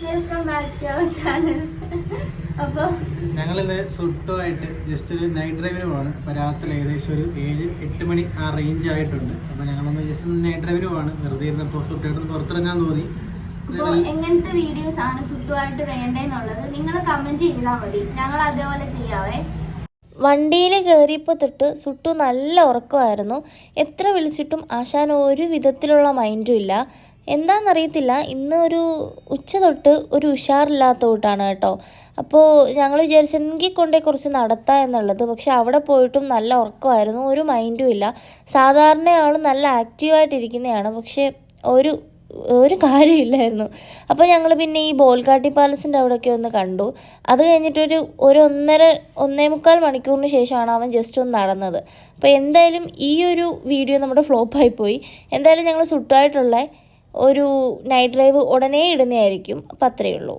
Welcome back to our channel. അപ്പോൾ ഞങ്ങളിന്ന് സുട്ടുമായിട്ട് just ഒരു നൈറ്റ് ഡ്രൈവിന് പോവാണ്. അപ്പോൾ രാത്രി ഏകദേശം ഒരു 7-8 മണി ആ റേഞ്ച് ആയിട്ടുണ്ട്. അപ്പോൾ ഞങ്ങളൊന്ന് ജസ്റ്റ് നൈറ്റ് ഡ്രൈവിന് പോവാണ്. വെറുതെ ഇരുന്നപ്പോൾ സുട്ടായിട്ട് പുറത്തിറങ്ങാൻ തോന്നി. അപ്പോൾ എങ്ങനത്തെ വീഡിയോസ് ആണ് സുട്ടുമായിട്ട് വേണ്ടതെന്നുള്ളത് നിങ്ങൾ കമൻറ്റ് ചെയ്താൽ മതി, ഞങ്ങൾ അതേപോലെ ചെയ്യാവേ. വണ്ടിയിൽ കയറിയപ്പോൾ തൊട്ട് സുട്ടു നല്ല ഉറക്കമായിരുന്നു. എത്ര വിളിച്ചിട്ടും ആശാൻ ഒരു വിധത്തിലുള്ള മൈൻഡും ഇല്ല. എന്താണെന്നറിയത്തില്ല, ഇന്ന് ഒരു ഉച്ച തൊട്ട് ഒരു ഉഷാറില്ലാത്ത കൂട്ടാണ് കേട്ടോ. അപ്പോൾ ഞങ്ങൾ വിചാരിച്ചെങ്കിൽ കൊണ്ടേ കുറച്ച് നടത്താം എന്നുള്ളത്. പക്ഷെ അവിടെ പോയിട്ടും നല്ല ഉറക്കമായിരുന്നു, ഒരു മൈൻഡും ഇല്ല. സാധാരണ ആൾ നല്ല ആക്റ്റീവായിട്ടിരിക്കുന്നതാണ്, പക്ഷേ ഒരു കാര്യമില്ലായിരുന്നു. അപ്പോൾ ഞങ്ങൾ പിന്നെ ഈ ബോൾഗാട്ടി പാലസിൻ്റെ അവിടെയൊക്കെ ഒന്ന് കണ്ടു. അത് കഴിഞ്ഞിട്ടൊരു 1.5-1.25 മണിക്കൂറിന് ശേഷമാണ് അവൻ ജസ്റ്റ് ഒന്ന് നടന്നത്. അപ്പോൾ എന്തായാലും ഈ ഒരു വീഡിയോ നമ്മുടെ ഫ്ലോപ്പായിപ്പോയി. എന്തായാലും ഞങ്ങൾ സുട്ടായിട്ടുള്ള ഒരു നൈറ്റ് ഡ്രൈവ് ഉടനെ ഇടുന്നതായിരിക്കും. അപ്പം അത്രയേ ഉള്ളൂ.